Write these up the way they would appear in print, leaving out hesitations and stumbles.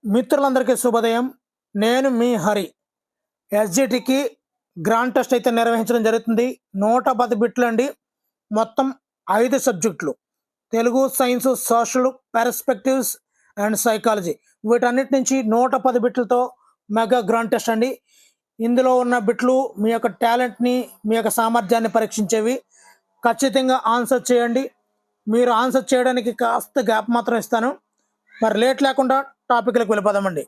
మిత్రులందరికీ శుభోదయం. నేను మీ హరి. ఎస్జిటికి గ్రాండ్ టెస్ట్ అయితే నిర్వహించడం జరుగుతుంది. 110 బిట్లు అండి. మొత్తం 5 సబ్జెక్టులు: Telugu, science, social, perspectives and psychology. వీటన్నిటి నుంచి 110 బిట్లతో మెగా గ్రాండ్ టెస్ట్ అండి. ఇందులో ఉన్న బిట్లు మీ యొక్క టాలెంట్ని, మీ యొక్క సామర్థ్యాన్ని పరీక్షించేవి. ఖచ్చితంగా ఆన్సర్ చేయండి. మీరు ఆన్సర్ చేయడానికి కాస్త గ్యాప్ మాత్రం ఇస్తాను. మరి లేట్ లేకుండా టాపిక్లకు వెళ్ళిపోదామండి.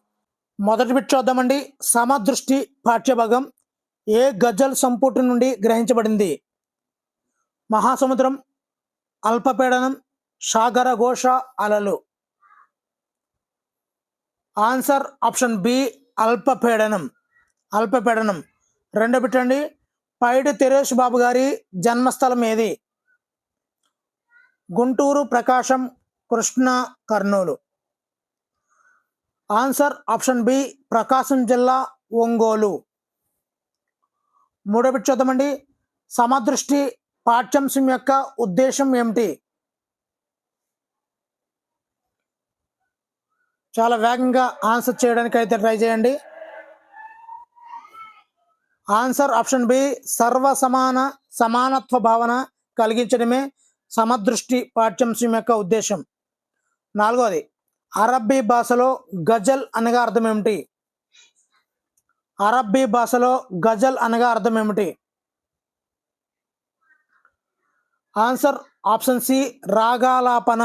మొదటి బిట్ చూద్దామండి. సమదృష్టి పాఠ్యభాగం ఏ గజల్ సంపుటి నుండి గ్రహించబడింది? మహాసముద్రం, అల్పపీడనం, సాగర ఘోష, అలలు. ఆన్సర్ ఆప్షన్ బి, అల్పపీడనం. అల్పపీడనం. రెండో బిట్ అండి. పైడి తిరేష్ బాబు గారి జన్మస్థలం ఏది? Guntur, Prakasam, Krishna, Kurnool. Answer option B, Prakasam జిల్లా, ఒంగోలు. మూడో బిట్ చూద్దామండి. సమదృష్టి పాఠ్యాంశం యొక్క ఉద్దేశం ఏమిటి? చాలా వేగంగా ఆన్సర్ చేయడానికి అయితే ట్రై చేయండి. ఆన్సర్ ఆప్షన్ బి, సమానత్వ భావన కలిగించడమే సమదృష్టి పాఠ్యాంశం యొక్క ఉద్దేశం. నాలుగోది, అరబ్బీ భాషలో గజల్ అనగా అర్థం ఏమిటి? అరబ్బీ భాషలో గజల్ అనగా అర్థం ఏమిటి? ఆన్సర్ ఆప్షన్ సి, రాగాలాపన.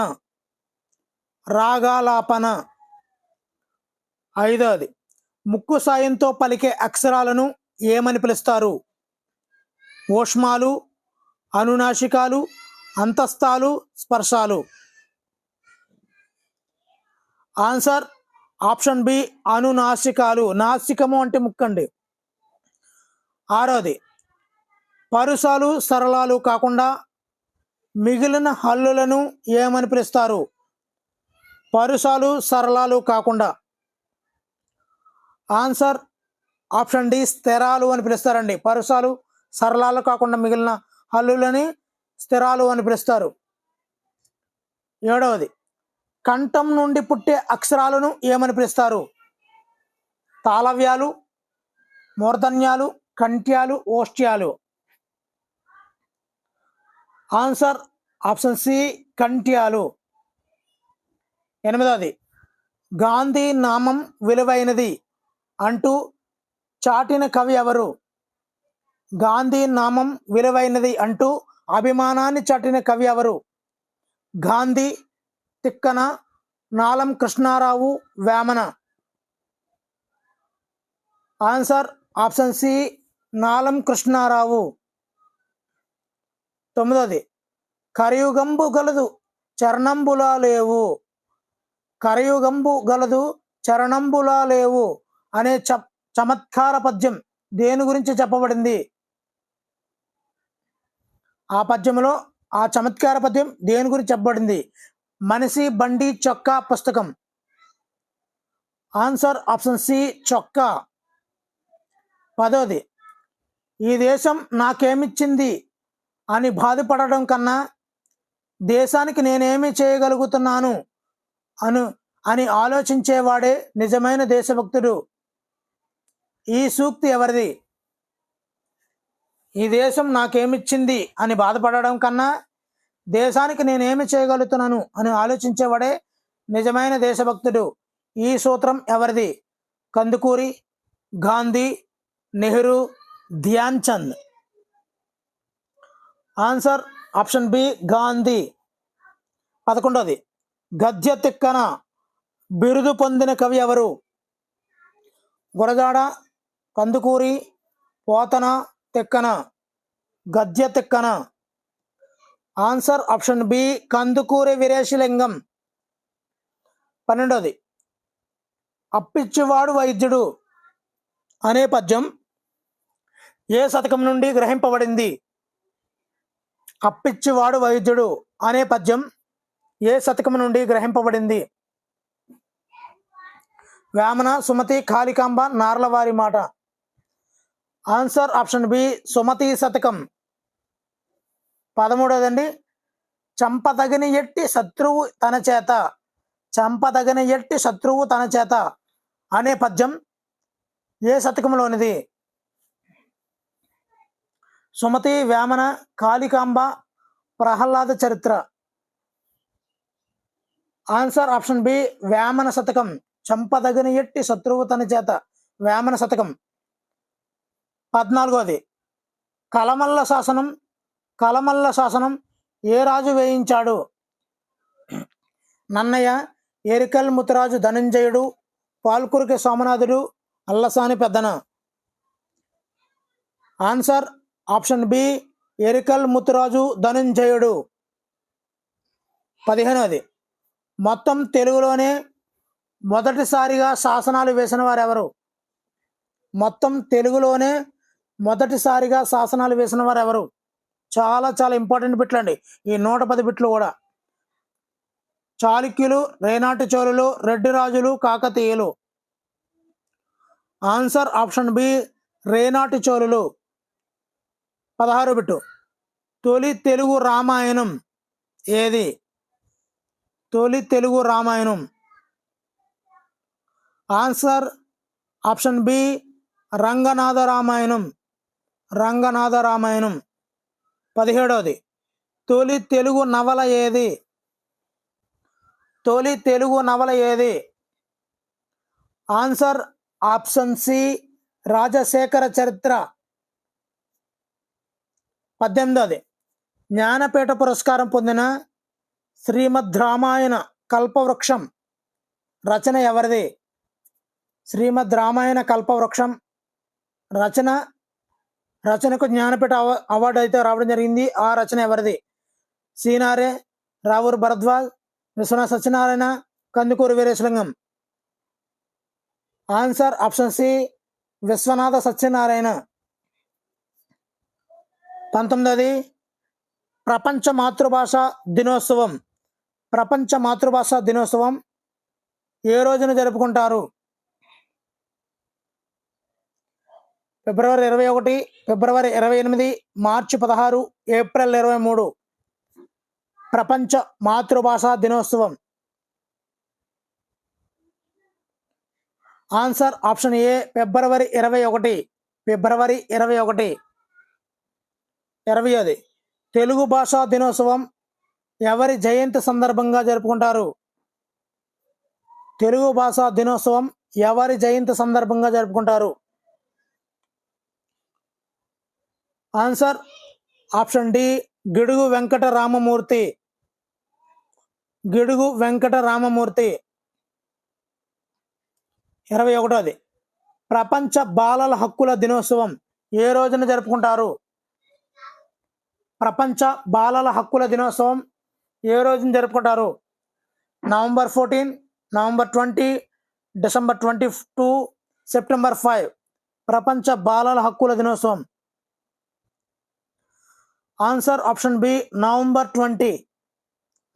రాగాలాపన. ఐదవది, ముక్కు సాయంతో పలికే అక్షరాలను ఏమని పిలుస్తారు? ఊష్మాలు, అనునాసికాలు, అంతస్తాలు, స్పర్శాలు. ఆన్సర్ ఆప్షన్ బి, అనునాసికాలు. నాసికము అంటే ముక్కండి. ఆరోది, పరుసాలు, సరళాలు కాకుండా మిగిలిన హల్లులను ఏమని పిలుస్తారు? పరుసాలు, సరళాలు కాకుండా. ఆన్సర్ ఆప్షన్ డి, స్థిరాలు అని పిలుస్తారండి. పరుసాలు, సరళాలు కాకుండా మిగిలిన హల్లులని స్థిరాలు అని పిలుస్తారు. ఏడవది, కంఠం నుండి పుట్టే అక్షరాలను ఏమని పిలుస్తారు? తాళవ్యాలు, మూర్ధన్యాలు, కంఠ్యాలు, ఓష్ట్యాలు. ఆన్సర్ ఆప్షన్ సి, కంఠ్యాలు. ఎనిమిదవది, గాంధీ నామం విలువైనది అంటూ చాటిన కవి ఎవరు? గాంధీ నామం విలువైనది అంటూ అభిమానాన్ని చాటిన కవి ఎవరు? Gandhi, Tikkana, Nalam Krishnarao, Vemana. Answer option C, Nalam Krishnarao. తొమ్మిదవది, కరయుగంబు గలదు చరణంబులా లేవు. కరయుగంబు గలదు చరణంబులా లేవు అనే చమత్కార పద్యం దేని గురించి చెప్పబడింది? ఆ పద్యంలో ఆ చమత్కార పద్యం దేని గురించి చెప్పబడింది? మనిషి బండి చొక్కా పుస్తకం. ఆన్సర్ ఆప్షన్ సి, చొక్కా. పదోది, ఈ దేశం నాకేమిచ్చింది అని బాధపడడం కన్నా దేశానికి నేనేమి చేయగలుగుతున్నాను అని ఆలోచించేవాడే నిజమైన దేశభక్తుడు. ఈ సూక్తి ఎవరిది? ఈ దేశం నాకేమిచ్చింది అని బాధపడడం కన్నా దేశానికి నేనేమి చేయగలుగుతున్నాను అని ఆలోచించేవాడే నిజమైన దేశభక్తుడు. ఈ సూత్రం ఎవరిది? Kandukuri, Gandhi, Nehru, Dhyan Chand. Answer option B, Gandhi. 11వది, గద్య తిక్కన బిరుదు పొందిన కవి ఎవరు? గురజాడ, కందుకూరి, పోతన, తిక్కన. గద్య Tikkana. Answer option B, Kandukuri Veeresalingam. 12వది, అప్పిచ్చివాడు వైద్యుడు అనే పద్యం ఏ శతకం నుండి గ్రహింపబడింది? అప్పిచ్చివాడు వైద్యుడు అనే పద్యం ఏ శతకం నుండి గ్రహింపబడింది? వేమన, సుమతి, కాళికాంబ, నార్లవారి మాట. ఆన్సర్ ఆప్షన్ బి, సుమతి శతకం. 13వదండి, చంపదగిన ఎట్టి శత్రువు తన చేత చంపదగని ఎట్టి శత్రువు తన చేత అనే పద్యం ఏ శతకంలోనిది? సుమతి, వేమన, కాళికాంబ, ప్రహ్లాద చరిత్ర. ఆన్సర్ ఆప్షన్ బి వేమన శతకం. చంపదగని ఎట్టి శత్రువు తన చేత, వేమన శతకం. 14వది కలమల్ల శాసనం. కలమల్ల శాసనం ఏ రాజు వేయించాడు? నన్నయ్య, ఎరికల్ ముతురాజు ధనంజయుడు, పాల్కురికి సోమనాథుడు, Allasani Peddana. Answer option B Erikal Muthuraju ధనంజయుడు. 15వది మొత్తం తెలుగులోనే మొదటిసారిగా శాసనాలు వేసిన వారు ఎవరు? మొత్తం తెలుగులోనే మొదటిసారిగా శాసనాలు వేసిన వారు ఎవరు? చాలా చాలా ఇంపార్టెంట్ బిట్లు అండి ఈ 110 బిట్లు కూడా. చాళుక్యులు, రేనాటి చోళులు, రెడ్డి రాజులు, కాకతీయులు. ఆన్సర్ ఆప్షన్ బి రేనాటి చోళులు. 16 బిట్టు తొలి తెలుగు రామాయణం ఏది? తొలి Telugu Ramayana. Answer option B Ranganatha Ramayana. Ranganatha Ramayana. 17వది తొలి తెలుగు నవల ఏది? తొలి తెలుగు నవల ఏది? ఆన్సర్ ఆప్షన్ సి రాజశేఖర చరిత్ర. 18వది జ్ఞానపీఠ పురస్కారం పొందిన శ్రీమద్ రామాయణ కల్పవృక్షం రచన ఎవరిది? శ్రీమద్ రామాయణ కల్పవృక్షం రచనకు జ్ఞానపీఠ అవార్డు అయితే రావడం జరిగింది. ఆ రచన ఎవరిది? Cinare, Ravuri Bharadwaj, Viswanatha Satyanarayana, Kandukuri Veeresalingam. Answer option C Viswanatha Satyanarayana. 19వది ప్రపంచ మాతృభాష దినోత్సవం. ప్రపంచ మాతృభాష దినోత్సవం ఏ రోజున జరుపుకుంటారు? ఫిబ్రవరి 21, ఫిబ్రవరి 28, మార్చి 16, ఏప్రిల్ 23. ప్రపంచ మాతృభాష దినోత్సవం. ఆన్సర్ ఆప్షన్ ఏ ఫిబ్రవరి 21. ఫిబ్రవరి 21. 20వది తెలుగు భాషా దినోత్సవం ఎవరి జయంతి సందర్భంగా జరుపుకుంటారు? తెలుగు భాషా దినోత్సవం ఎవరి జయంతి సందర్భంగా జరుపుకుంటారు? Answer option D Gidugu Venkata Ramamurthy. Gidugu Venkata Ramamurthy. 21వది ప్రపంచ బాలల హక్కుల దినోత్సవం ఏ రోజున జరుపుకుంటారు? ప్రపంచ బాలల హక్కుల దినోత్సవం ఏ రోజున జరుపుకుంటారు? November 14, November 20, December 22, September 5. ప్రపంచ బాలల హక్కుల దినోత్సవం. Answer option B November 20.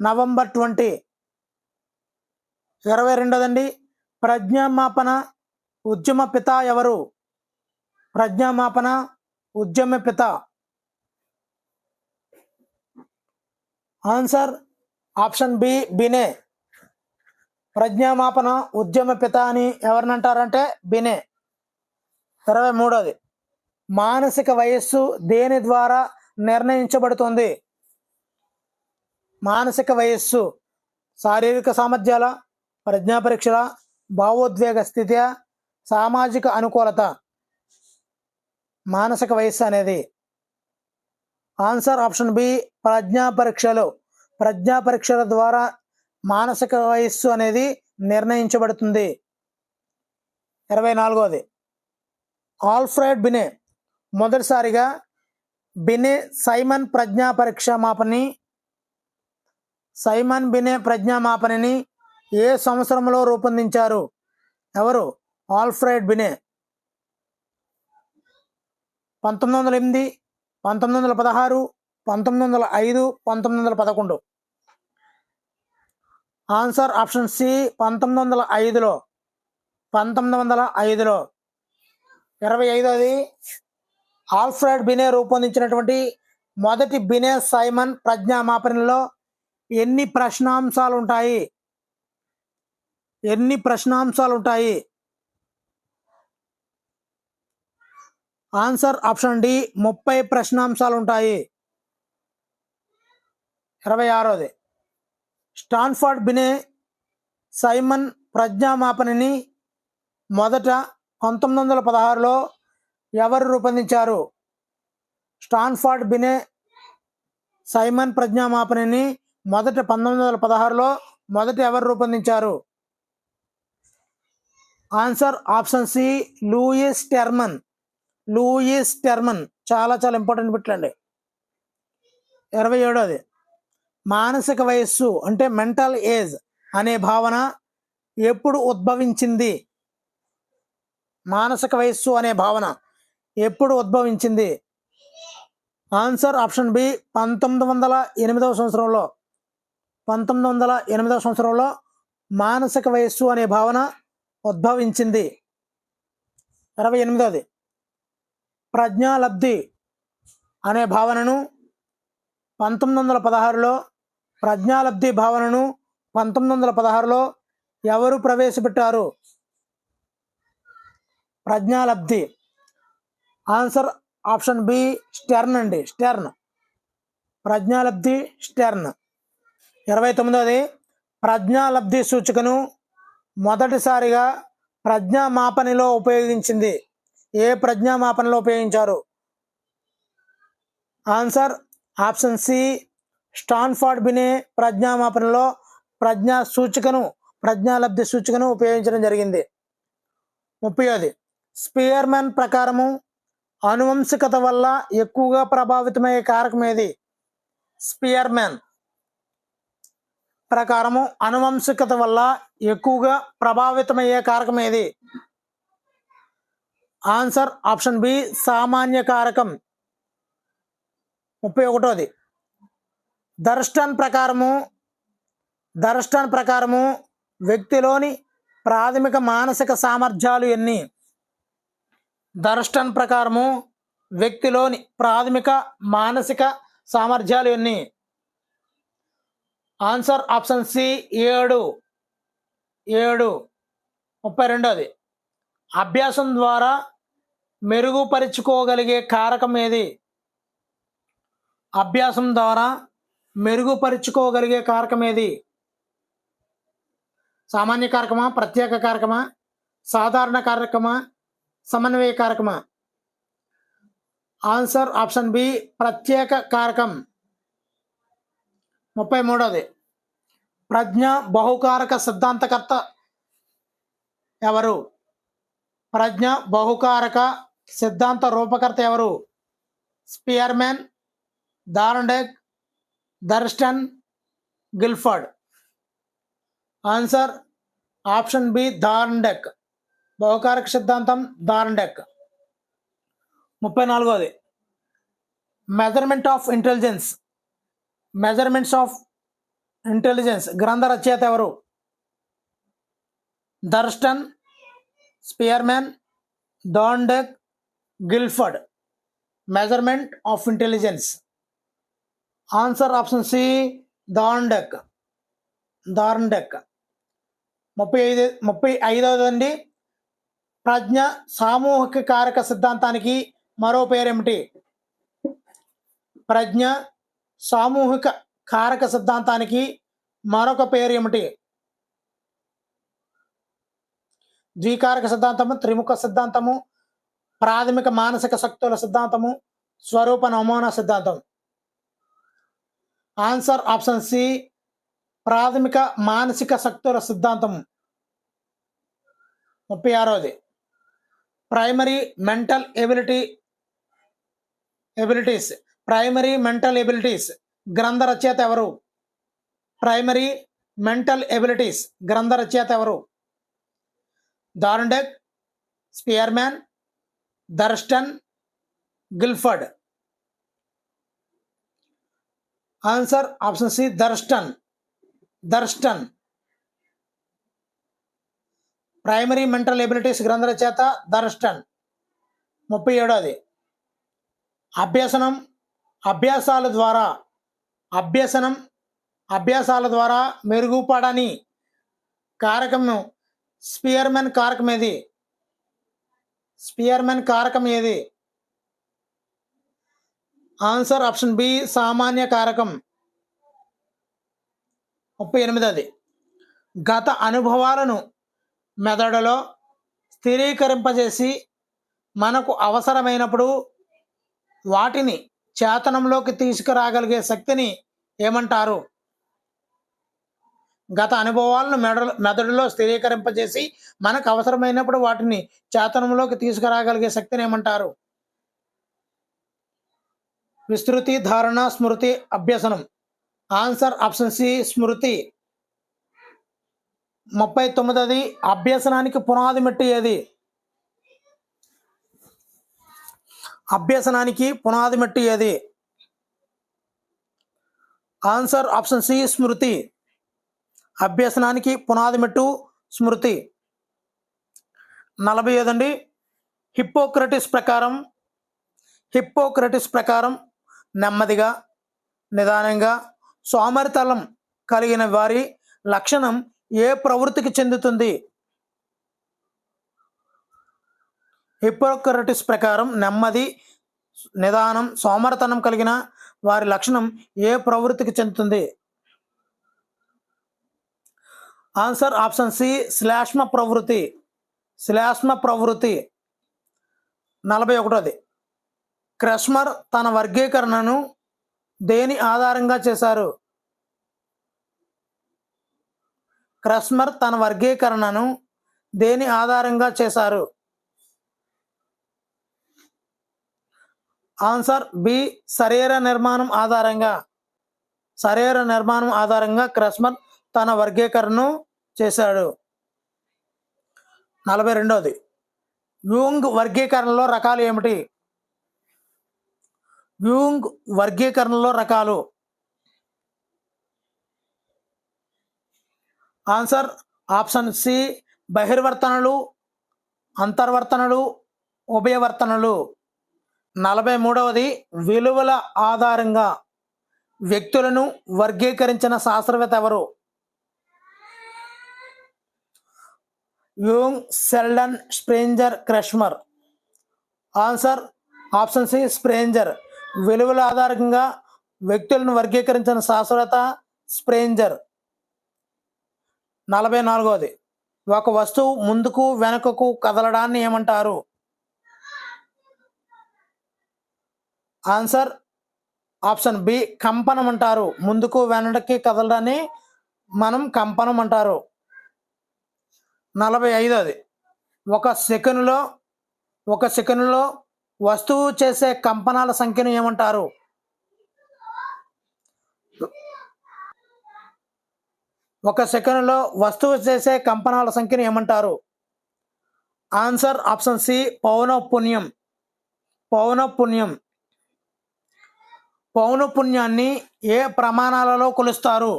November 20. 22వదండి ప్రజ్ఞామాపన ఉద్యమ పిత ఎవరు? ప్రజ్ఞామాపన ఉద్యమ పిత. Answer option B Binet. ప్రజ్ఞామాపన ఉద్యమ పిత అని ఎవరిని అంటారంటే బినే. 23వది మానసిక వయస్సు దేని ద్వారా నిర్ణయించబడుతుంది? మానసిక వయస్సు శారీరక సామర్థ్యాల, ప్రజ్ఞా పరీక్షల, భావోద్వేగ స్థితి, సామాజిక అనుకూలత. మానసిక వయస్సు అనేది ఆన్సర్ ఆప్షన్ బి ప్రజ్ఞా పరీక్షలు. ప్రజ్ఞా పరీక్షల ద్వారా మానసిక వయస్సు అనేది నిర్ణయించబడుతుంది. 24వది ఆల్ఫ్రెడ్ బినే మొదటిసారిగా బినే సైమన్ ప్రజ్ఞా పరీక్ష మాపని సైమన్ బినే ప్రజ్ఞామాపనని ఏ సంవత్సరంలో రూపొందించారు? ఎవరు? Alfred Binet. 1908, 1916, 1905, 1911. Answer option C 1905లో. 1905లో. 25వది ఆల్ఫ్రెడ్ బినే రూపొందించినటువంటి మొదటి బినే సైమన్ ప్రజ్ఞామాపనలో ఎన్ని ప్రశ్నాంశాలు ఉంటాయి? ఎన్ని ప్రశ్నాంశాలు ఉంటాయి? ఆన్సర్ ఆప్షన్ డి 30 ప్రశ్నాంశాలు ఉంటాయి. 26ది స్టాన్ఫర్డ్ బినే సైమన్ ప్రజ్ఞామాపనిని మొదట 1916లో ఎవరు రూపొందించారు? స్టాన్ఫర్డ్ బినే సైమన్ ప్రజ్ఞామాపనిని మొదట 1916లో ఎవరు రూపొందించారు? Answer option C Lewis Terman. చాలా చాలా ఇంపార్టెంట్ బిట్లండి. 27ది మానసిక వయస్సు అంటే మెంటల్ ఏజ్ అనే భావన ఎప్పుడు ఉద్భవించింది? మానసిక వయస్సు అనే భావన ఎప్పుడు ఉద్భవించింది? ఆన్సర్ ఆప్షన్ బి 1908వ సంవత్సరంలో. 1908వ సంవత్సరంలో మానసిక వయస్సు అనే భావన ఉద్భవించింది. 28ది ప్రజ్ఞాలబ్ధి అనే భావనను 1916లో ప్రజ్ఞాలబ్ధి భావనను 1916లో ఎవరు ప్రవేశపెట్టారు? ప్రజ్ఞాలబ్ధి ఆన్సర్ ఆప్షన్ బి స్టెర్న్ అండి. ప్రజ్ఞాలబ్ధి స్టెర్న్. 29ది ప్రజ్ఞాలబ్ధి సూచికను మొదటిసారిగా ప్రజ్ఞామాపనిలో ఉపయోగించింది. ఏ ప్రజ్ఞామాపనలో ఉపయోగించారు? ఆన్సర్ ఆప్షన్ సి స్టాన్ఫర్డ్ బినే ప్రజ్ఞామాపనలో ప్రజ్ఞాలబ్ధి సూచికను ఉపయోగించడం జరిగింది. 30ది స్పియర్మన్ ప్రకారము అనువంశికత వల్ల ఎక్కువగా ప్రభావితమయ్యే కారకం ఏది? స్పియర్మన్ ప్రకారము అనువంశికత వల్ల ఎక్కువగా ప్రభావితమయ్యే కారకం ఏది? ఆన్సర్ ఆప్షన్ బి సామాన్య కారకం. 31ది దర్స్టన్ ప్రకారము వ్యక్తిలోని ప్రాథమిక మానసిక సామర్థ్యాలు ఎన్ని? దర్స్టన్ ప్రకారము వ్యక్తిలోని ప్రాథమిక మానసిక సామర్థ్యాలు ఎన్ని? Answer option C 7. 32ది అభ్యాసం ద్వారా మెరుగుపరుచుకోగలిగే కారకం ఏది? అభ్యాసం ద్వారా మెరుగుపరుచుకోగలిగే కారకం ఏది? సామాన్య కారకమా, ప్రత్యేక కారకమా, సాధారణ కారకమా, సమన్వయ కారకమా? ఆన్సర్ ఆప్షన్ బి ప్రత్యేక కారకం. 33ది ప్రజ్ఞ బహుకారక సిద్ధాంతకర్త ఎవరు? ప్రజ్ఞ బహుకారక సిద్ధాంత రూపకర్త ఎవరు? Spearman, Thorndike, Thurstone, Guilford. Answer option B Thorndike. బహుకారక సిద్ధాంతం థార్న్డైక్. 34ది మెజర్మెంట్స్ ఆఫ్ ఇంటెలిజెన్స్ గ్రంథ రచయిత ఎవరు? Thurstone, Spearman, Thorndike, Guilford. Measurement of intelligence. Answer option C Thorndike. 35దండి ప్రజ్ఞ సామూహిక కారక సిద్ధాంతానికి మరో పేరేమిటి? ప్రజ్ఞ సామూహిక కారక సిద్ధాంతానికి మరొక పేరు ఏమిటి? ద్వికారక సిద్ధాంతము, త్రిముఖ సిద్ధాంతము, ప్రాథమిక మానసిక శక్తుల సిద్ధాంతము, స్వరూప నమూనా సిద్ధాంతం. ఆన్సర్ ఆప్షన్ సి ప్రాథమిక మానసిక శక్తుల సిద్ధాంతం. 36ది ప్రైమరీ మెంటల్ ఎబిలిటీస్ గ్రంథ రచయిత ఎవరు? ప్రైమరీ మెంటల్ ఎబిలిటీస్ గ్రంథ రచయిత ఎవరు? Thorndike, Spearman, Thurstone, Guilford. Answer option C Thurstone. Primary mental abilities గ్రంథ రచయిత దర్స్టన్. 37ది అభ్యాసాల ద్వారా మెరుగుపడని కారకము స్పియర్మన్ కారకం ఏది? స్పియర్మన్ కారకం ఏది? ఆన్సర్ ఆప్షన్ బి సామాన్య కారకం. 38. గత అనుభవాలను మెదడులో స్థిరీకరింపజేసి మనకు అవసరమైనప్పుడు వాటిని చేతనంలోకి తీసుకురాగలిగే శక్తిని ఏమంటారు? గత అనుభవాలను మెదడులో స్థిరీకరింపజేసి మనకు అవసరమైనప్పుడు వాటిని చేతనంలోకి తీసుకురాగలిగే శక్తిని ఏమంటారు? విస్తృతి, ధారణ, స్మృతి, అభ్యసనం. ఆన్సర్ ఆప్షన్ సి స్మృతి. 39. అభ్యసనానికి పునాది మెట్టు ఏది? అభ్యసనానికి పునాది మెట్టు ఏది? ఆన్సర్ ఆప్షన్ సి స్మృతి. అభ్యసనానికి పునాది మెట్టు స్మృతి. 45. హిప్పోక్రటిస్ ప్రకారం నెమ్మదిగా, నిదానంగా, సోమరితనం కలిగిన వారి లక్షణం ఏ ప్రవృత్తికి చెందుతుంది? హిప్పోక్రటిస్ ప్రకారం నెమ్మది, నిదానం, సోమరితనం కలిగిన వారి లక్షణం ఏ ప్రవృత్తికి చెందుతుంది? ఆన్సర్ ఆప్షన్ సి శ్లేష్మ ప్రవృత్తి. 41. క్రెస్మర్ తన వర్గీకరణను దేని ఆధారంగా చేశారు? క్రెస్మర్ తన వర్గీకరణను దేని ఆధారంగా చేశారు? ఆన్సర్ బి శరీర నిర్మాణం ఆధారంగా క్రెస్మర్ తన వర్గీకరణను చేశాడు. 42. యూంగ్ వర్గీకరణలో రకాలు ఏమిటి? యూంగ్ వర్గీకరణలో రకాలు. ఆన్సర్ ఆప్షన్ సి బహిర్వర్తనలు, అంతర్వర్తనలు, ఉభయవర్తనలు. 43. విలువల ఆధారంగా వ్యక్తులను వర్గీకరించిన శాస్త్రవేత్త ఎవరు? Jung, Sheldon, Spranger, Kretschmer. Answer option C Spranger. విలువల ఆధారంగా వ్యక్తులను వర్గీకరించిన శాస్త్రవేత్త స్ప్రేంజర్. 44. ఒక వస్తువు ముందుకు వెనుకకు కదలడాన్ని ఏమంటారు? ఆన్సర్ ఆప్షన్ బి కంపనం అంటారు. ముందుకు వెనక్కి కదలడాన్ని మనం కంపనం అంటారు. 45. ఒక సెకనులో వస్తువు చేసే కంపనాల సంఖ్యను ఏమంటారు? ఒక సెకనులో వస్తువు చేసే కంపనాల సంఖ్యను ఏమంటారు? ఆన్సర్ ఆప్షన్ సి పౌనఃపున్యం. పౌనఃపున్యాన్ని ఏ ప్రమాణాలలో కొలుస్తారు?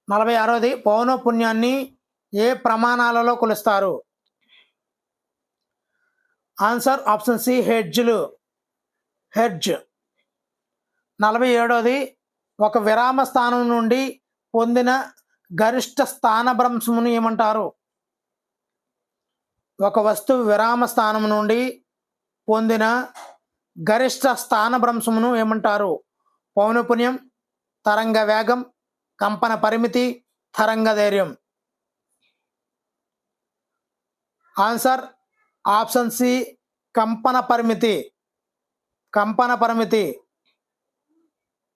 46. పౌనఃపున్యాన్ని ఏ ప్రమాణాలలో కొలుస్తారు? Answer option C hertz. 47. ఒక విరామ స్థానం నుండి పొందిన గరిష్ట స్థానభ్రంశమును ఏమంటారు? ఒక వస్తువు విరామ స్థానం నుండి పొందిన గరిష్ట స్థానభ్రంశమును ఏమంటారు? పౌనఃపున్యం, తరంగ వేగం, కంపన పరిమితి, తరంగ ధైర్యం. ఆన్సర్ ఆప్షన్ సి కంపన పరిమితి.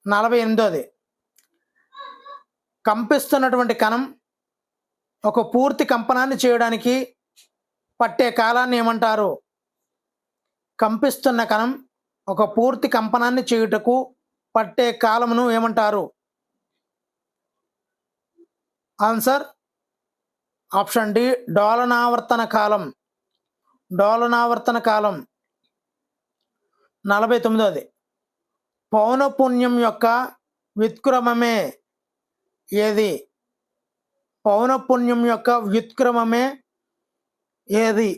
48. కంపిస్తున్నటువంటి కణం ఒక పూర్తి కంపనాన్ని చేయడానికి పట్టే కాలాన్ని ఏమంటారు? కంపిస్తున్న కణం ఒక పూర్తి కంపనాన్ని చేయుటకు పట్టే కాలమును ఏమంటారు? ఆన్సర్ ఆప్షన్ డి డోలనావర్తన కాలం. 49. పౌనఃపున్యం యొక్క వ్యుత్క్రమమే ఏది? పౌనఃపున్యం యొక్క వ్యుత్క్రమమే ఏది?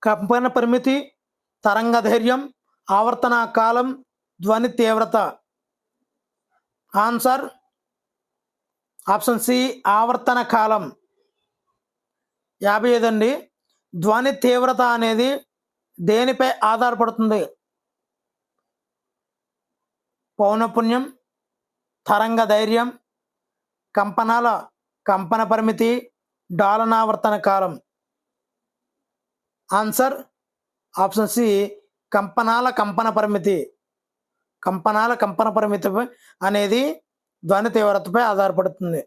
కంపన పరిమితి, తరంగ ధైర్యం, ఆవర్తన కాలం, ధ్వని తీవ్రత. ఆన్సర్ ఆప్షన్ సి ఆవర్తన కాలం. 55 అండి. ధ్వని తీవ్రత అనేది దేనిపై ఆధారపడుతుంది? పౌనఃపున్యం, తరంగ ధైర్యం, కంపనాల కంపన పరిమితి, డోలనావర్తన కాలం. ఆన్సర్ ఆప్షన్ సి కంపనాల కంపన పరిమితి. కంపనాల కంపన పరిమితి అనేది ధ్వని తీవ్రతపై ఆధారపడుతుంది.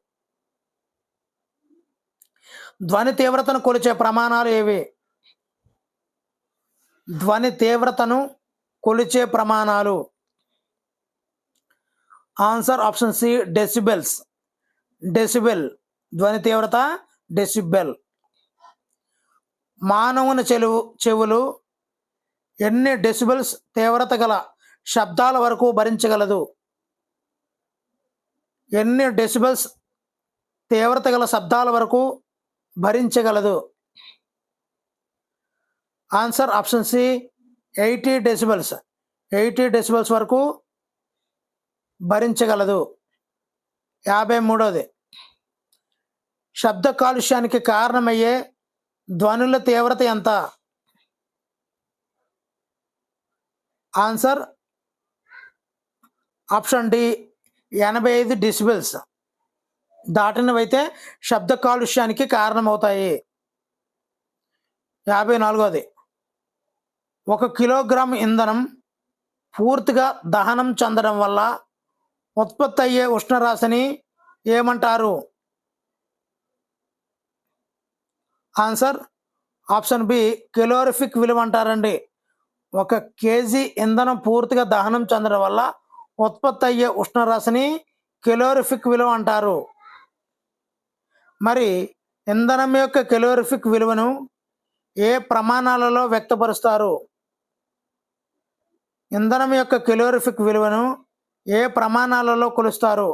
ధ్వని తీవ్రతను కొలిచే ప్రమాణాలు ఏవి? ధ్వని తీవ్రతను కొలిచే ప్రమాణాలు. Answer option C decibels. Decibel ధ్వని తీవ్రత డెసిబెల్. మానవుని చెవులు ఎన్ని డెసిబెల్స్ తీవ్రత గల శబ్దాల వరకు భరించగలదు? ఎన్ని డెసిబెల్స్ తీవ్రత గల శబ్దాల వరకు భరించగలదు? Answer option C 80 decibels. 80 decibels వరకు భరించగలదు. 53వది శబ్ద కాలుష్యానికి కారణమయ్యే ధ్వనుల తీవ్రత ఎంత? ఆన్సర్ ఆప్షన్ డి 85 డెసిబెల్స్ దాటినవైతే శబ్ద కాలుష్యానికి కారణమవుతాయి. 54వది 1 కిలోగ్రామ్ ఇంధనం పూర్తిగా దహనం చెందడం వల్ల ఉత్పత్తి అయ్యే ఉష్ణరాశిని ఏమంటారు? ఆన్సర్ ఆప్షన్ బి కెలోరిఫిక్ విలువ అంటారండి. 1 కేజీ ఇంధనం పూర్తిగా దహనం చెందడం వల్ల ఉత్పత్తి అయ్యే ఉష్ణరాశిని కెలోరిఫిక్ విలువ అంటారు. మరి ఇంధనం యొక్క కెలోరిఫిక్ విలువను ఏ ప్రమాణాలలో వ్యక్తపరుస్తారు? ఇంధనం యొక్క కెలోరిఫిక్ విలువను ఏ ప్రమాణాలలో కొలుస్తారు?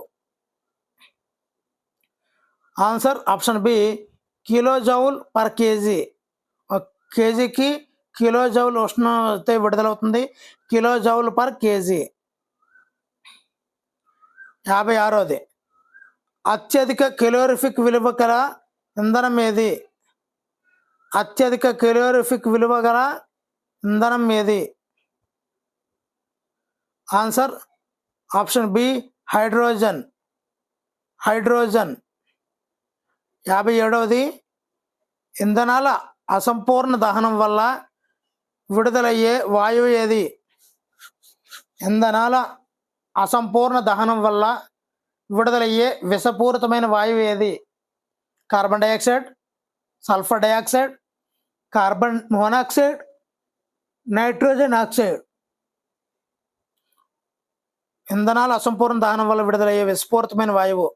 Answer option B kilojoule per KG. ఒక కేజీకి కిలోజౌల్ ఉష్ణత విడుదలవుతుంది. Kilojoule per KG. 56వది అత్యధిక కెలోరిఫిక్ విలువ గల ఇంధనం ఏది? అత్యధిక కెలోరిఫిక్ విలువ గల ఇంధనం ఏది? Answer option B hydrogen. Hydrogen. 57వది ఇంధనాల అసంపూర్ణ దహనం వల్ల విడుదలయ్యే వాయువు ఏది? ఇంధనాల అసంపూర్ణ దహనం వల్ల విడుదలయ్యే విషపూరితమైన వాయువు ఏది? Carbon dioxide, sulphur dioxide, carbon monoxide, nitrogen oxide. ఇంధనాల అసంపూర్ణ దహనం వల్ల విడుదలయ్యే విషపూరితమైన వాయువు.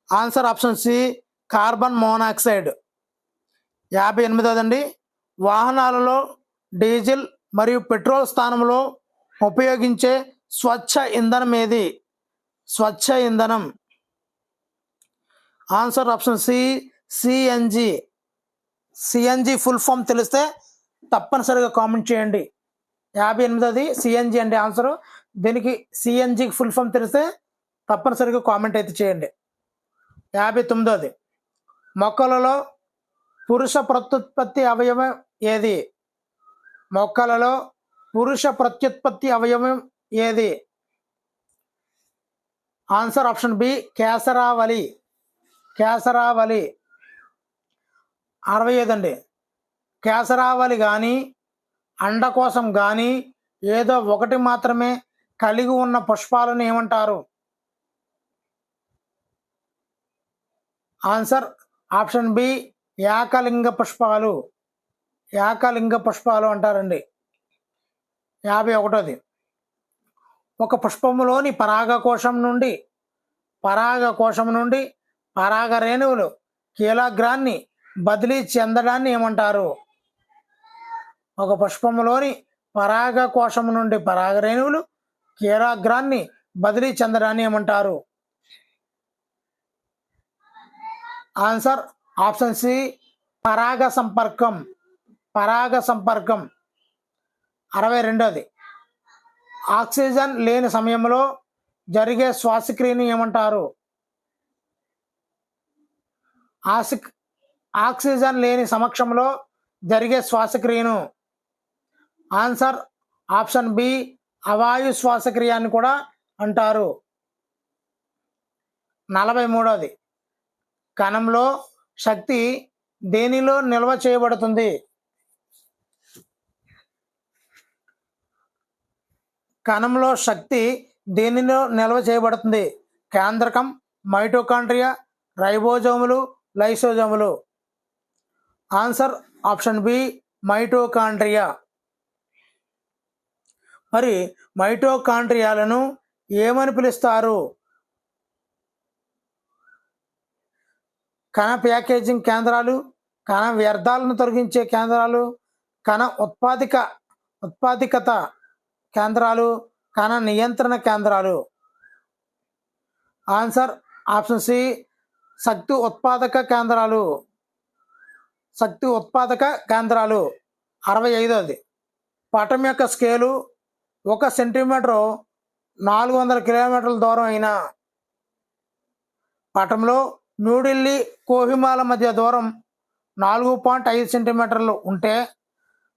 Answer option C carbon monoxide. 58వదండి వాహనాలలో డీజిల్ మరియు పెట్రోల్ స్థానంలో ఉపయోగించే స్వచ్ఛ ఇంధనం ఏది? స్వచ్ఛ ఇంధనం. Answer option C CNG. CNG full form తెలిస్తే తప్పనిసరిగా కామెంట్ చేయండి. 58వది సిఎన్జి అండి ఆన్సరు. దీనికి సిఎన్జికి ఫుల్ ఫామ్ తెలిస్తే తప్పనిసరిగా కామెంట్ అయితే చేయండి. 59వది మొక్కలలో పురుష ప్రత్యుత్పత్తి అవయవం ఏది? మొక్కలలో పురుష ప్రత్యుత్పత్తి అవయవం ఏది? ఆన్సర్ ఆప్షన్ బి కేసరావళి. కేసరావళి. 65 కేసరావళి కానీ అండకోశం కానీ ఏదో ఒకటి మాత్రమే కలిగి ఉన్న పుష్పాలను ఏమంటారు? ఆన్సర్ ఆప్షన్ బి ఏకలింగ పుష్పాలు. ఏకలింగ పుష్పాలు అంటారండి. 51వది ఒక పుష్పములోని పరాగకోశం నుండి పరాగ రేణువులు కీలగ్రాన్ని బదిలీ చెందడాన్ని ఏమంటారు? ఒక పుష్పములోని పరాగకోశం నుండి పరాగ రేణువులు కీలగ్రాన్ని బదిలీ చెందడాన్ని ఏమంటారు? ఆన్సర్ ఆప్షన్ సి పరాగ సంపర్కం. పరాగ సంపర్కం. 62వది ఆక్సిజన్ లేని సమయంలో జరిగే శ్వాసక్రియను ఏమంటారు? ఆక్సిజన్ లేని సమక్షంలో జరిగే శ్వాసక్రియను. ఆన్సర్ ఆప్షన్ బి అవాయు శ్వాసక్రియ అని కూడా అంటారు. 43వది కణంలో శక్తి దేనిలో నిల్వ చేయబడుతుంది? కణంలో శక్తి దేనిలో నిల్వ చేయబడుతుంది? కేంద్రకం, మైటోకాండ్రియా, రైబోజోములు, లైసోజోములు. Answer option B mitochondria. మరి మైటోకాండ్రియాలను ఏమని పిలుస్తారు? కణ ప్యాకేజింగ్ కేంద్రాలు, కణ వ్యర్థాలను తొలగించే కేంద్రాలు, కణ ఉత్పాదికత కేంద్రాలు, కణ నియంత్రణ కేంద్రాలు. ఆన్సర్ ఆప్షన్ సి శక్తి ఉత్పాదక కేంద్రాలు. శక్తి ఉత్పాదక కేంద్రాలు. 65వది పటం యొక్క స్కేలు 1 సెంటీమీటరు 400 కిలోమీటర్ల దూరం అయినా పటంలో న్యూఢిల్లీ కోహిమాల మధ్య దూరం 4.5 సెంటీమీటర్లు ఉంటే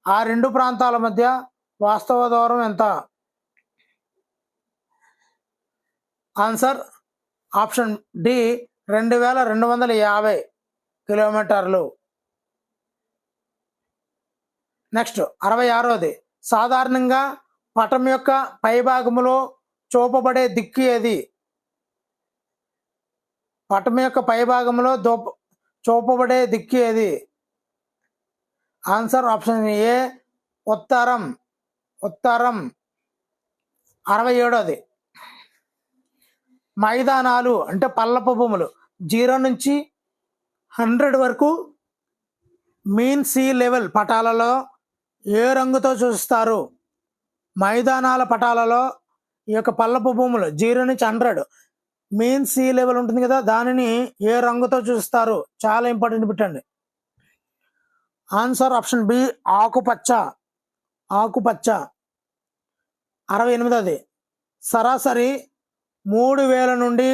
ఆ రెండు ప్రాంతాల మధ్య వాస్తవ దూరం ఎంత? ఆన్సర్ ఆప్షన్ డి 2250 కిలోమీటర్లు. నెక్స్ట్ 66వది సాధారణంగా పటం యొక్క పైభాగంలో చూపబడే దిక్కు ఏది? పటం యొక్క పైభాగంలో చూపబడే దిక్కు ఏది? ఆన్సర్ ఆప్షన్ ఏ ఉత్తరం. 67వది మైదానాలు అంటే పల్లపు భూములు 0 నుంచి 100 వరకు మీన్ సీ లెవెల్ పటాలలో ఏ రంగుతో సూచిస్తారు? మైదానాల పటాలలో ఈ యొక్క పల్లపు భూములు 0 నుంచి 100 మీన్ సీ లెవెల్ ఉంటుంది కదా, దానిని ఏ రంగుతో చూస్తారు? చాలా ఇంపార్టెంట్ పెట్టండి. ఆన్సర్ ఆప్షన్ బి ఆకుపచ్చ. 68వది సరాసరి 3000 నుండి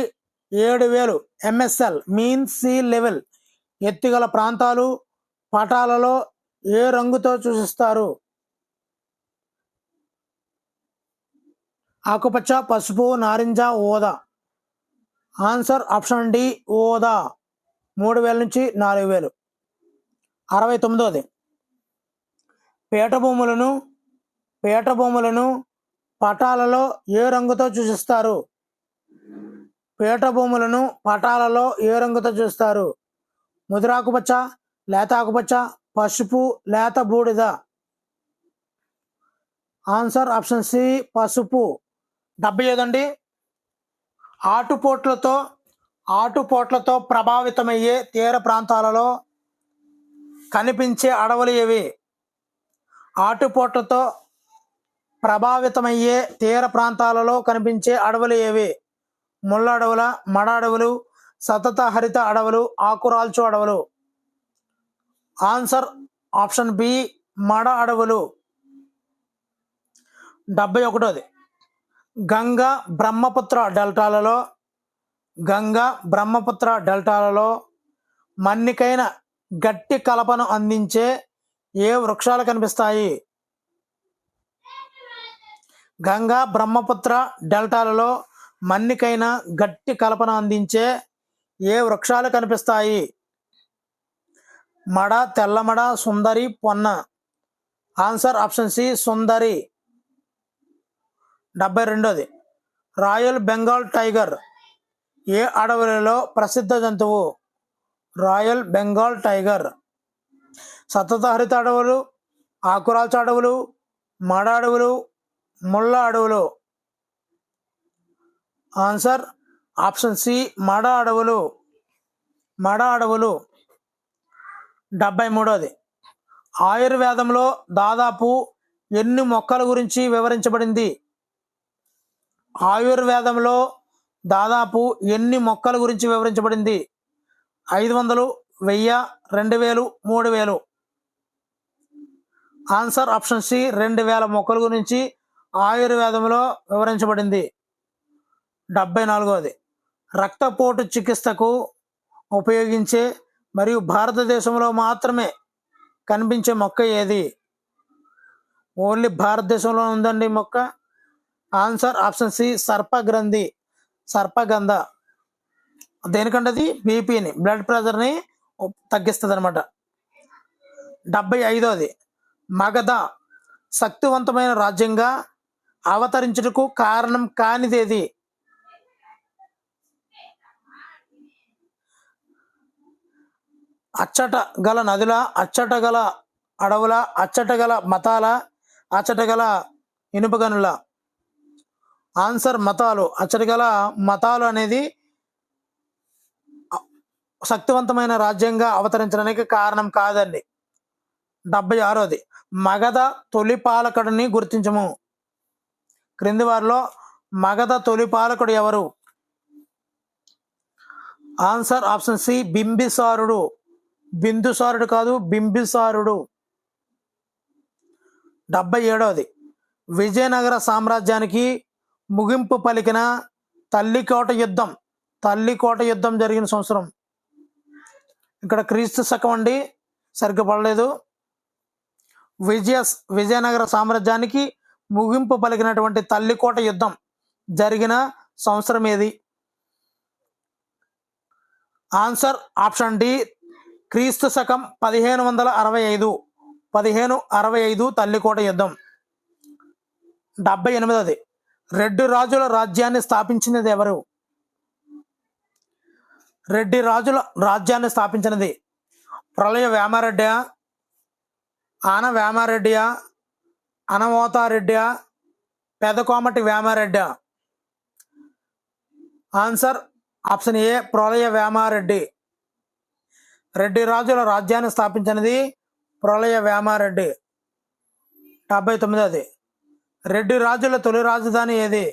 7000 MSL మీన్ సీ లెవెల్ ఎత్తుగల ప్రాంతాలు పటాలలో ఏ రంగుతో సూచిస్తారు? ఆకుపచ్చ, పసుపు, నారింజ, ఊదా. ఆన్సర్ ఆప్షన్ డి ఊదా. 3000 నుంచి 4000. 69వది పీఠభూములను పటాలలో ఏ రంగుతో సూచిస్తారు? పీఠభూములను పటాలలో ఏ రంగుతో చూస్తారు? ముదురాకుపచ్చ, లేత ఆకుపచ్చ, పసుపు, లేత బూడిద. ఆన్సర్ ఆప్షన్ సి పసుపు. 75 అండి ఆటుపోట్లతో ప్రభావితమయ్యే తీర ప్రాంతాలలో కనిపించే అడవులు ఏవి? ఆటుపోట్లతో ప్రభావితమయ్యే తీర ప్రాంతాలలో కనిపించే అడవులు ఏవి? ముళ్ళ అడవుల, మడ అడవులు, సతత హరిత అడవులు, ఆకురాల్చు అడవులు. ఆన్సర్ ఆప్షన్ బి మడ అడవులు. 71వది గంగా బ్రహ్మపుత్ర డెల్టాలలో మన్నికైన గట్టి కలపను అందించే ఏ వృక్షాలు కనిపిస్తాయి? గంగా బ్రహ్మపుత్ర డెల్టాలలో మన్నికైన గట్టి కలపను అందించే ఏ వృక్షాలు కనిపిస్తాయి? మడ, తెల్లమడ, సుందరి, పొన్న. ఆన్సర్ ఆప్షన్ సి సుందరి. 72వది రాయల్ బెంగాల్ టైగర్ ఏ అడవులలో ప్రసిద్ధ జంతువు? Royal Bengal tiger. సతత హరిత అడవులు, ఆకురాల్చు అడవులు, మడ అడవులు, ముళ్ళ అడవులు. ఆన్సర్ ఆప్షన్ సి మడ అడవులు. 73వది ఆయుర్వేదంలో దాదాపు ఎన్ని మొక్కల గురించి వివరించబడింది? ఆయుర్వేదంలో దాదాపు ఎన్ని మొక్కల గురించి వివరించబడింది? 500, 1000, 2000, 3000. ఆన్సర్ ఆప్షన్ సి 2000 మొక్కల గురించి ఆయుర్వేదంలో వివరించబడింది. 74వది రక్తపోటు చికిత్సకు ఉపయోగించే మరియు భారతదేశంలో మాత్రమే కనిపించే మొక్క ఏది? ఓన్లీ భారతదేశంలో ఉందండి మొక్క. ఆన్సర్ ఆప్షన్ సి సర్పగ్రంథి, సర్పగంధ. దేనికంటే అది బీపీని, బ్లడ్ ప్రెషర్ని తగ్గిస్తుంది అనమాట. 75వది మగధ శక్తివంతమైన రాజ్యంగా అవతరించుటకు కారణం కానిదేది? అచ్చట గల నదుల, అచ్చట గల అడవుల, అచ్చట గల మతాల, అచ్చట గల ఇనుపగనుల. ఆన్సర్ మతాలు. అచ్చట గల మతాలు అనేది శక్తివంతమైన రాజ్యంగా అవతరించడానికి కారణం కాదండి. 76వది మగధ తొలి పాలకుడిని గుర్తించము. క్రింది వారిలో మగధ తొలి పాలకుడు ఎవరు? ఆన్సర్ ఆప్షన్ సి బింబిసారుడు. బిందుసారుడు కాదు, బింబిసారుడు. 77వది విజయనగర సామ్రాజ్యానికి ముగింపు పలికిన తల్లికోట యుద్ధం. తల్లికోట యుద్ధం జరిగిన సంవత్సరం. ఇక్కడ క్రీస్తు శకం అండి, సరిగ్గా పడలేదు. విజయనగర సామ్రాజ్యానికి ముగింపు పలికినటువంటి తల్లికోట యుద్ధం జరిగిన సంవత్సరం ఏది? ఆన్సర్ ఆప్షన్ డి క్రీస్తు శకం 1565. 1565 తల్లికోట యుద్ధం. 78వది రెడ్డి రాజుల రాజ్యాన్ని స్థాపించినది ఎవరు? రెడ్డి రాజుల రాజ్యాన్ని స్థాపించినది Pralaya Vemareddy, Ana Vemareddy, Anamotareddy, Pedakomati Vemareddy. Answer option A Pralaya Vemareddy. Reddy రాజుల రాజ్యాన్ని స్థాపించినది ప్రళయ వేమారెడ్డి. 79వది రెడ్డి రాజుల తొలి రాజధాని ఏది?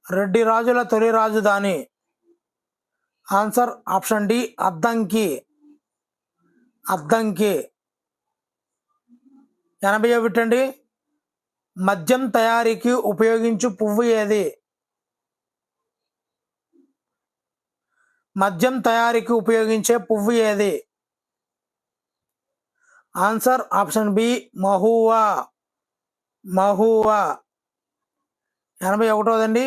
రెడ్డి రాజుల తొలి రాజధాని answer option D Addanki. Addanki. 81 మద్యం తయారీకి ఉపయోగించు పువ్వు ఏది? మద్యం తయారీకి ఉపయోగించే పువ్వు ఏది? Answer option B mahua. Mahua. 81వదండి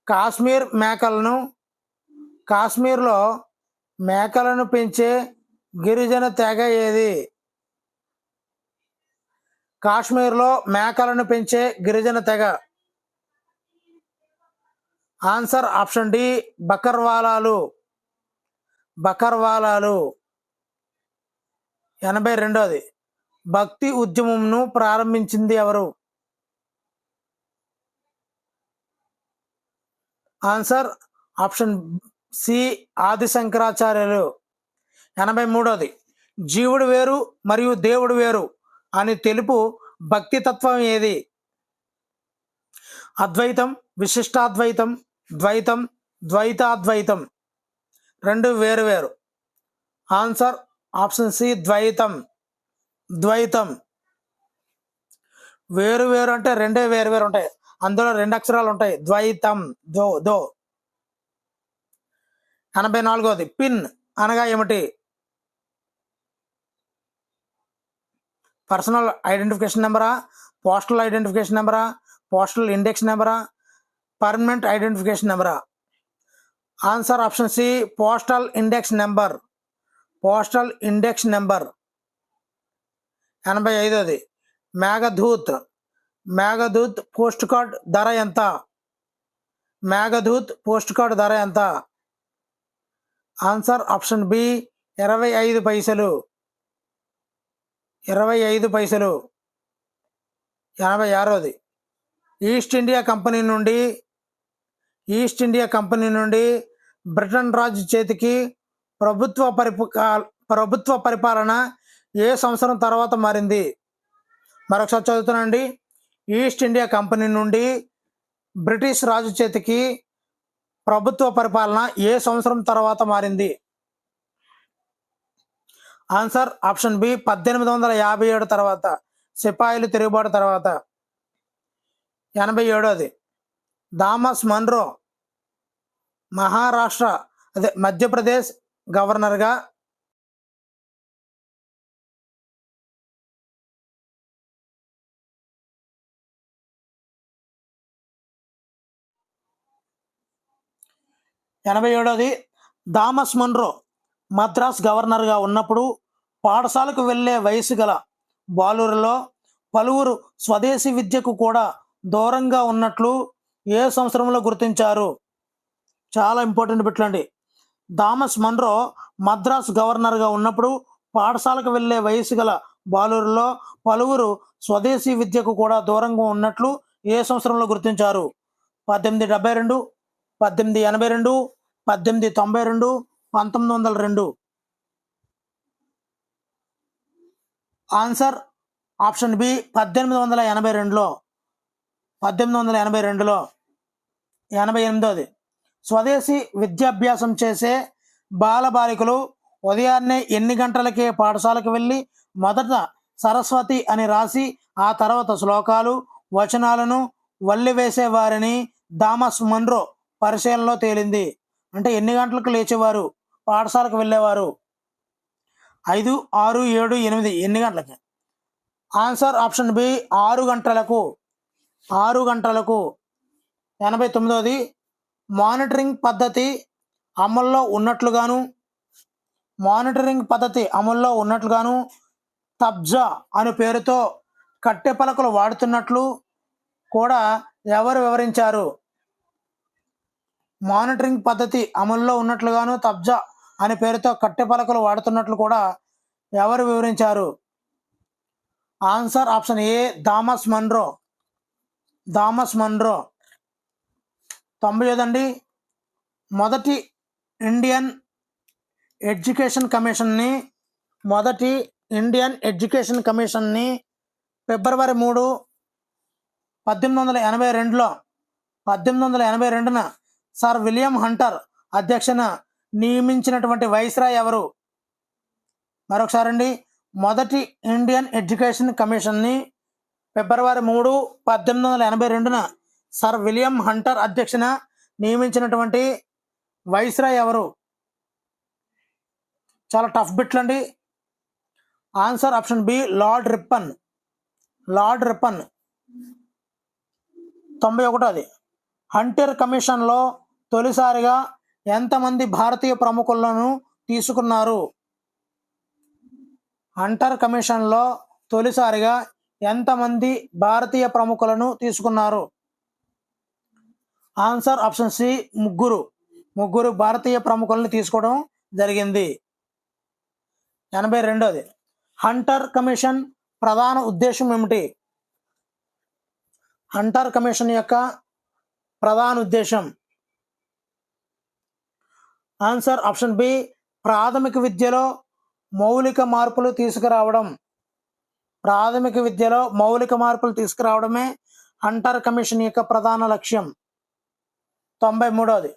కాశ్మీర్ మేకలను, కాశ్మీర్లో మేకలను పెంచే గిరిజన తెగ ఏది? కాశ్మీర్లో మేకలను పెంచే గిరిజన తెగ. ఆన్సర్ ఆప్షన్ డి బకర్వాలాలు. బకర్వాలాలు. 82వది భక్తి ఉద్యమంను ప్రారంభించింది ఎవరు? ఆన్సర్ ఆప్షన్ సి ఆది శంకరాచార్యులు. 83వది జీవుడు వేరు మరియు దేవుడు వేరు అని తెలుపు భక్తి తత్వం ఏది? అద్వైతం, విశిష్టాద్వైతం, ద్వైతం, ద్వైతాద్వైతం. రెండు వేరు వేరు. ఆన్సర్ ఆప్షన్ సి ద్వైతం. ద్వైతం. వేరు వేరు అంటే రెండే వేరు వేరు ఉంటాయి, అందులో 2 అక్షరాలు ఉంటాయి, ద్వైతం. దో దో. 84వది పిన్ అనగా ఏమిటి? Personal identification నెంబరా, postal identification నెంబరా, postal index నెంబరా, permanent identification నెంబరా? Answer option C postal index number. Postal index number. 85వది Meghdoot. Meghdoot post card ధర ఎంత? మేఘదూత్ పోస్ట్ కార్డ్ ధర ఎంత? ఆన్సర్ ఆప్షన్ బి 25 పైసలు. 25 పైసలు. 86వది ఈస్ట్ ఇండియా కంపెనీ నుండి బ్రిటన్ రాజు చేతికి ప్రభుత్వ పరిపాలన ఏ సంవత్సరం తర్వాత మారింది? మరొకసారి చదువుతానండి. ఈస్ట్ ఇండియా కంపెనీ నుండి బ్రిటిష్ రాజు చేతికి ప్రభుత్వ పరిపాలన ఏ సంవత్సరం తర్వాత మారింది? ఆన్సర్ ఆప్షన్ బి 1857 తర్వాత, సిపాయిలు తిరుగుబాటు తర్వాత. 87వది థామస్ మన్రో మధ్యప్రదేశ్ గవర్నర్గా, ఎనభై ఏడవది థామస్ మన్రో మద్రాస్ గవర్నర్గా ఉన్నప్పుడు పాఠశాలకు వెళ్ళే వయసు గల బాలురలో పలువురు స్వదేశీ విద్యకు కూడా దూరంగా ఉన్నట్లు ఏ సంవత్సరంలో గుర్తించారు? చాలా ఇంపార్టెంట్ బిట్లండి. థామస్ మన్రో మద్రాస్ గవర్నర్గా ఉన్నప్పుడు పాఠశాలకు వెళ్ళే వయసు గల బాలురలో పలువురు స్వదేశీ విద్యకు కూడా దూరంగా ఉన్నట్లు ఏ సంవత్సరంలో గుర్తించారు? 1872, 1882, 1892, 1902. ఆన్సర్ ఆప్షన్ బి 1882లో. 1882లో. 88వది స్వదేశీ విద్యాభ్యాసం చేసే బాలబాలికలు ఉదయాన్నే ఎన్ని గంటలకే పాఠశాలకు వెళ్ళి మొదట సరస్వతి అని రాసి ఆ తర్వాత శ్లోకాలు వచనాలను వల్లివేసేవారని థామస్ మన్రో పరిశీలనలో తేలింది. అంటే ఎన్ని గంటలకు లేచేవారు, పాఠశాలకు వెళ్ళేవారు? 5, 6, 7, 8 ఎన్ని గంటలకి? ఆన్సర్ ఆప్షన్ బి 6 గంటలకు. 6 గంటలకు. 89వది మానిటరింగ్ పద్ధతి అమల్లో ఉన్నట్లుగాను తబ్జా అనే పేరుతో కట్టె పలకలు వాడుతున్నట్లు కూడా ఎవరు వివరించారు? మానిటరింగ్ పద్ధతి అమల్లో ఉన్నట్లుగాను తబ్జా అనే పేరుతో కట్టె పలకలు వాడుతున్నట్లు కూడా ఎవరు వివరించారు? Answer option A Thomas Munro. 95 మొదటి ఇండియన్ ఎడ్యుకేషన్ కమిషన్ని ఫిబ్రవరి 3, 1882న సర్ విలియం హంటర్ అధ్యక్షన నియమించినటువంటి వైస్రాయ్ ఎవరు? మరొకసారండి, మొదటి ఇండియన్ ఎడ్యుకేషన్ కమిషన్ని ఫిబ్రవరి 3, 1882న సర్ విలియం హంటర్ అధ్యక్షన నియమించినటువంటి వైస్రాయ్ ఎవరు? చాలా టఫ్ బిట్లండి. Answer option B Lord Ripon. 91వది హంటర్ కమిషన్లో తొలిసారిగా ఎంతమంది భారతీయ ప్రముఖులను తీసుకున్నారు? హంటర్ కమిషన్లో తొలిసారిగా ఎంతమంది భారతీయ ప్రముఖులను తీసుకున్నారు? ఆన్సర్ ఆప్షన్ సి ముగ్గురు భారతీయ ప్రముఖులను తీసుకోవడం జరిగింది. 82వది హంటర్ కమిషన్ ప్రధాన ఉద్దేశం ఏమిటి? హంటర్ కమిషన్ యొక్క ప్రధాన ఉద్దేశం. ఆన్సర్ ఆప్షన్ బి ప్రాథమిక విద్యలో మౌలిక మార్పులు తీసుకురావడమే హంటర్ కమిషన్ యొక్క ప్రధాన లక్ష్యం. 93వది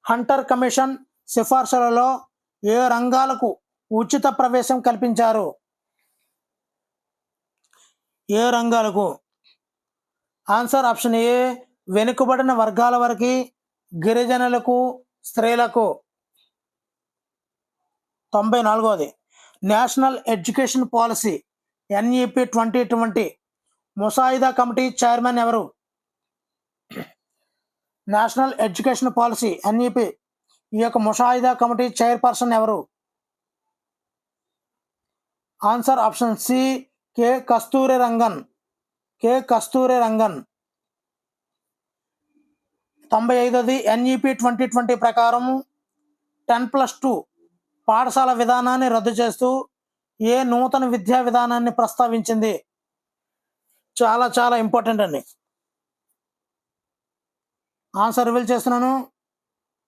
హంటర్ కమిషన్ సిఫార్సులలో ఏ రంగాలకు ఉచిత ప్రవేశం కల్పించారు? ఏ రంగాలకు? ఆన్సర్ ఆప్షన్ ఏ వెనుకబడిన వర్గాల వారికి, గిరిజనులకు, స్త్రీలకు. 94వది నేషనల్ ఎడ్యుకేషన్ పాలసీ NEP 2020 ముసాయిదా కమిటీ చైర్మన్ ఎవరు? నేషనల్ ఎడ్యుకేషన్ పాలసీ NEP ఈ యొక్క ముసాయిదా కమిటీ చైర్పర్సన్ ఎవరు? ఆన్సర్ ఆప్షన్ సి కె కస్తూరి రంగన్. 95వది NEP 2020 ప్రకారం 10+2 పాఠశాల విధానాన్ని రద్దు చేస్తూ ఏ నూతన విద్యా విధానాన్ని ప్రస్తావించింది? చాలా చాలా ఇంపార్టెంట్ అండి. ఆన్సర్ రివీల్ చేస్తున్నాను.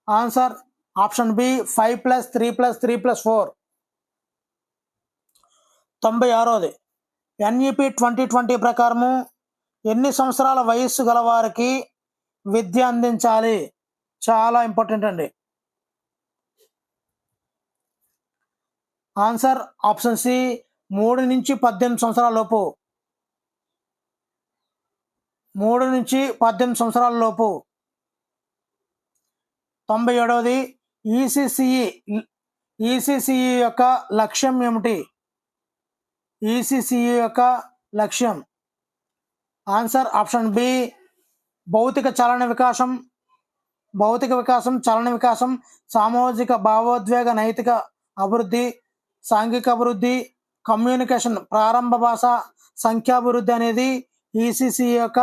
Answer option B 5+3+3+4. 96వది NEP 2020 ప్రకారము ఎన్ని సంవత్సరాల వయస్సు గలవారికి విద్య అందించాలి? చాలా ఇంపార్టెంట్ అండి. ఆన్సర్ ఆప్షన్ సి 3 నుంచి 18 సంవత్సరాల లోపు. 97వది ఈసీసీఈ యొక్క లక్ష్యం ఏమిటి? ఈసీసీఈ యొక్క లక్ష్యం ఆన్సర్ ఆప్షన్ బి భౌతిక వికాసం, చలన వికాసం, సామాజిక భావోద్వేగ నైతిక అభివృద్ధి, సాంఘిక అభివృద్ధి, కమ్యూనికేషన్ ప్రారంభ భాష, సంఖ్యాభివృద్ధి అనేది ఈసీసీఈ యొక్క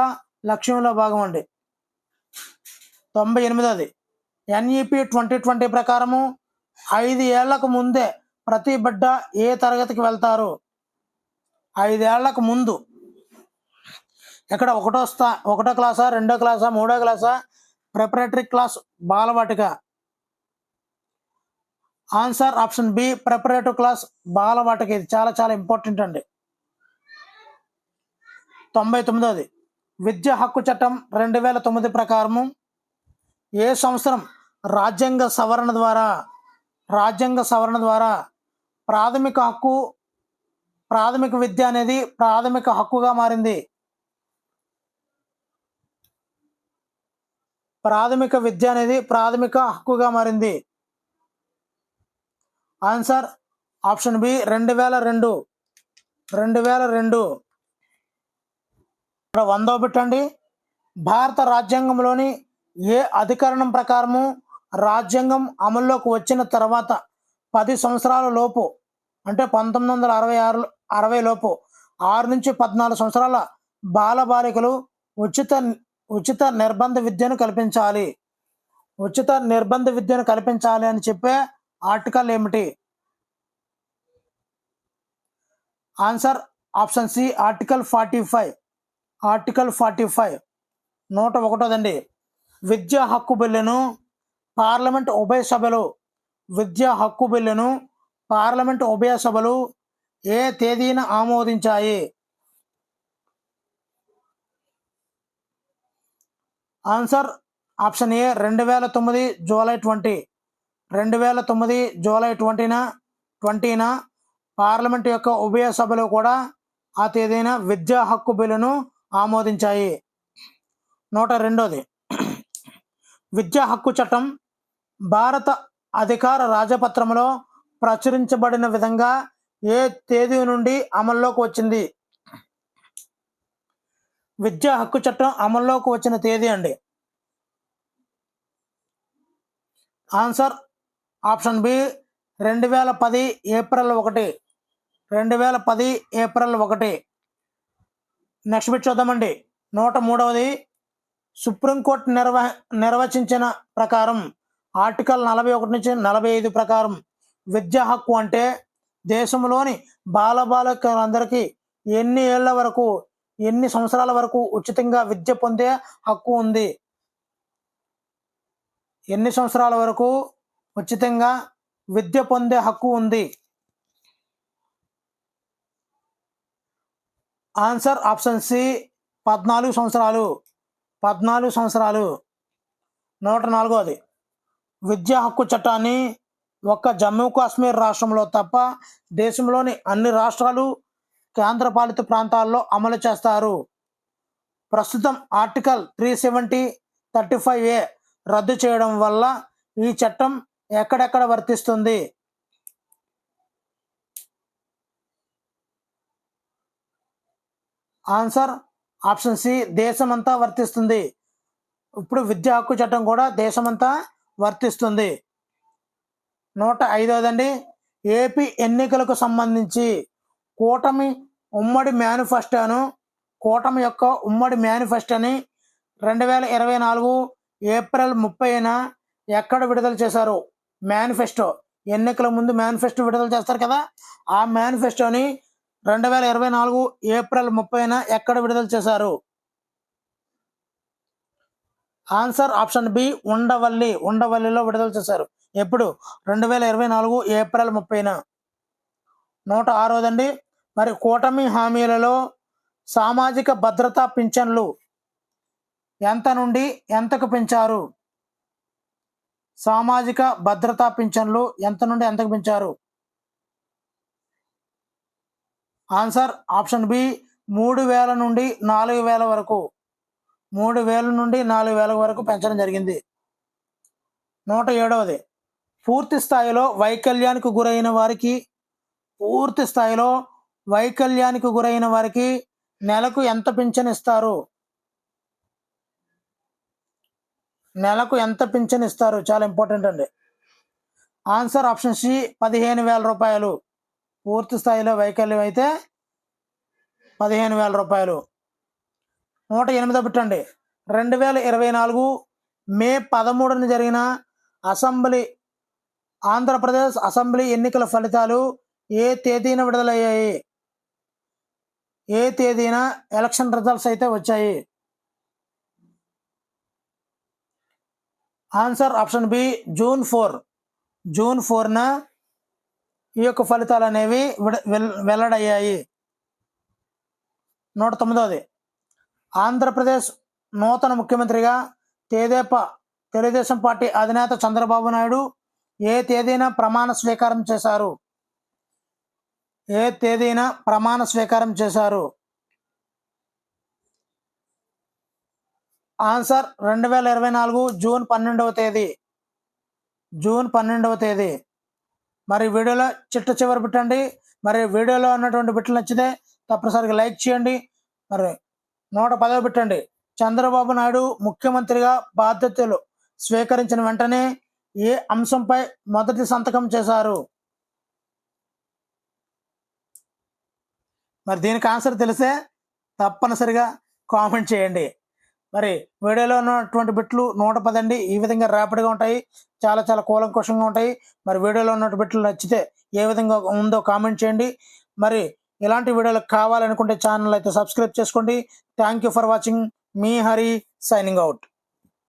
లక్ష్యంలో భాగం అండి. 98వది ఎన్ఈపి 2020 ప్రకారము 5 ఏళ్లకు ముందే ప్రతి బిడ్డ ఏ తరగతికి వెళ్తారు? 5 ఏళ్లకు ముందు ఎక్కడ ఒకటో క్లాసా, రెండో క్లాసా, మూడో క్లాసా, preparatory class, Balvatika? Answer option B preparatory class, Balvatika. ఇది చాలా చాలా ఇంపార్టెంట్ అండి. 99వది విద్యా హక్కు చట్టం 2009 ప్రకారము ఏ సంవత్సరం రాజ్యాంగ సవరణ ద్వారా ప్రాథమిక విద్య అనేది ప్రాథమిక హక్కుగా మారింది? ప్రాథమిక విద్య అనేది ప్రాథమిక హక్కుగా మారింది. Answer option B 2002. 100వ బిట్ అండి. భారత రాజ్యాంగంలోని ఏ అధికరణం ప్రకారము రాజ్యాంగం అమల్లోకి వచ్చిన తర్వాత 10 సంవత్సరాల లోపు అంటే 1960 లోపు 6 నుంచి 14 సంవత్సరాల బాలబాలికలు ఉచిత నిర్బంధ విద్యను కల్పించాలి? ఉచిత నిర్బంధ విద్యను కల్పించాలి అని చెప్పే ఆర్టికల్ ఏమిటి? Answer option C article 45. 101దండి. విద్యా హక్కు బిల్లును పార్లమెంట్ ఉభయ సభలు ఏ తేదీన ఆమోదించాయి? ఆన్సర్ ఆప్షన్ ఏ 2009 జూలై 20న పార్లమెంట్ యొక్క ఉభయ సభలు కూడా ఆ తేదీన విద్యా హక్కు బిల్లును ఆమోదించాయి. 102ది విద్యా హక్కు చట్టం భారత అధికార రాజపత్రంలో ప్రచురించబడిన విధంగా ఏ తేదీ నుండి అమల్లోకి వచ్చింది? విద్యా హక్కు చట్టం అమల్లోకి వచ్చిన తేదీ అండి. Answer option B 2010 April 1. Next bit చూద్దామండి. 103వది సుప్రీంకోర్టు నిర్వచించిన ప్రకారం ఆర్టికల్ 41 నుంచి 45 ప్రకారం విద్యా హక్కు అంటే దేశంలోని బాలబాలికలందరికీ ఎన్ని సంవత్సరాల వరకు ఉచితంగా విద్య పొందే హక్కు ఉంది? ఎన్ని సంవత్సరాల వరకు ఉచితంగా విద్య పొందే హక్కు ఉంది? ఆన్సర్ ఆప్షన్ సి 14 సంవత్సరాలు. 104వది విద్యా హక్కు చట్టాన్ని ఒక్క జమ్మూ కాశ్మీర్ రాష్ట్రంలో తప్ప దేశంలోని అన్ని రాష్ట్రాలు, కేంద్రపాలిత ప్రాంతాల్లో అమలు చేస్తారు. ప్రస్తుతం ఆర్టికల్ 370, 35A రద్దు చేయడం వల్ల ఈ చట్టం ఎక్కడెక్కడ వర్తిస్తుంది? ఆన్సర్ ఆప్షన్ సి దేశమంతా వర్తిస్తుంది. ఇప్పుడు విద్యా హక్కు చట్టం కూడా దేశమంతా వర్తిస్తుంది. 105వదండి ఏపీ ఎన్నికలకు సంబంధించి కూటమి యొక్క ఉమ్మడి మేనిఫెస్టోని 2024 ఏప్రిల్ 30న ఎక్కడ విడుదల చేశారు? మేనిఫెస్టో ఎన్నికల ముందు మేనిఫెస్టో విడుదల చేస్తారు కదా, ఆ మేనిఫెస్టోని 2024 ఏప్రిల్ 30న ఎక్కడ విడుదల చేశారు? ఆన్సర్ ఆప్షన్ బి ఉండవల్లిలో విడుదల చేశారు. ఎప్పుడు? 2024 ఏప్రిల్ 30న. 106వదండి మరి కూటమి హామీలలో సామాజిక భద్రతా పింఛన్లు ఎంత నుండి ఎంతకు పెంచారు? సామాజిక భద్రతా పింఛన్లు ఎంత నుండి ఎంతకు పెంచారు? ఆన్సర్ ఆప్షన్ బి 3000 నుండి 4000 వరకు. 3000 నుండి 4000 వరకు పెంచడం జరిగింది. 107వది, పూర్తి స్థాయిలో వైకల్యానికి గురైన వారికి నెలకు ఎంత పింఛన్ ఇస్తారు? చాలా ఇంపార్టెంట్ అండి. ఆన్సర్ ఆప్షన్ సి 15,000 రూపాయలు. పూర్తి స్థాయిలో వైకల్యం అయితే 15,000 రూపాయలు. 108 పెట్టండి. 2024 మే 13న జరిగిన ఆంధ్రప్రదేశ్ అసెంబ్లీ ఎన్నికల ఫలితాలు ఏ తేదీన విడుదలయ్యాయి? ఏ తేదీన ఎలక్షన్ రిజల్ట్స్ అయితే వచ్చాయి? ఆన్సర్ ఆప్షన్ బి జూన్ 4న ఈ యొక్క ఫలితాలు అనేవి వెల్లడయ్యాయి. 109వది, ఆంధ్రప్రదేశ్ నూతన ముఖ్యమంత్రిగా తెలుగుదేశం పార్టీ అధినేత చంద్రబాబు నాయుడు ఏ తేదీన ప్రమాణ స్వీకారం చేశారు? ఆన్సర్ 2024 జూన్ 12వ తేదీ. మరి వీడియోలో చివరి పెట్టండి. మరి వీడియోలో ఉన్నటువంటి బిట్లు నచ్చితే తప్పనిసరిగా లైక్ చేయండి. మరి 110 పెట్టండి. చంద్రబాబు నాయుడు ముఖ్యమంత్రిగా బాధ్యతలు స్వీకరించిన వెంటనే ఏ అంశంపై మొదటి సంతకం చేశారు? మరి దీనికి ఆన్సర్ తెలిసే తప్పనిసరిగా కామెంట్ చేయండి. మరి వీడియోలో ఉన్నటువంటి బిట్లు 110 అండి. ఈ విధంగా ర్యాపిడ్గా ఉంటాయి, చాలా చాలా కూలంకుషంగా ఉంటాయి. మరి వీడియోలో ఉన్నటువంటి బిట్లు నచ్చితే ఏ విధంగా ఉందో కామెంట్ చేయండి. మరి ఇలాంటి వీడియోలు కావాలనుకుంటే ఛానల్ అయితే సబ్స్క్రైబ్ చేసుకోండి. Thank you for watching. Me Hari signing out.